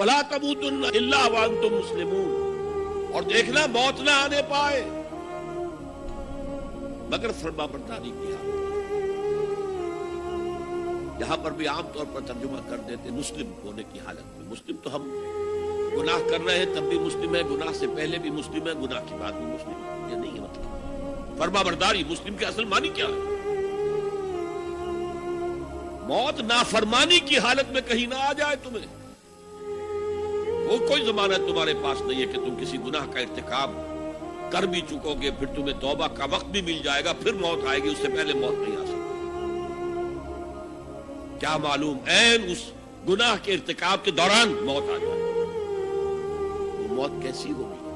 وَلَا تَمُوتُنَّ إِلَّا وَأَنْتُمْ مُسْلِمُونَ، اور دیکھنا موت نہ آنے پائے مگر فرما برداری کی حالت۔ یہاں پر بھی عام طور پر ترجمہ کر دیتے مسلم ہونے کی حالت میں۔ مسلم تو ہم گناہ کر رہے ہیں تب بھی مسلم ہے، گناہ سے پہلے بھی مسلم ہے، گناہ کے بعد بھی مسلم ہے، یہ نہیں ہے مطلب۔ فرما برداری مسلم کے اصل معنی کیا ہے؟ موت نافرمانی کی حالت میں کہیں نہ آ جائے تمہیں، وہ کوئی ضمانت تمہارے پاس نہیں ہے کہ تم کسی گناہ کا ارتکاب کر بھی چکو گے، پھر تمہیں توبہ کا وقت بھی مل جائے گا، پھر موت آئے گی، اس سے پہلے موت نہیں آ سکتی۔ کیا معلوم عین اس گناہ کے ارتکاب کے دوران موت آ جائے، وہ موت کیسی ہوگی؟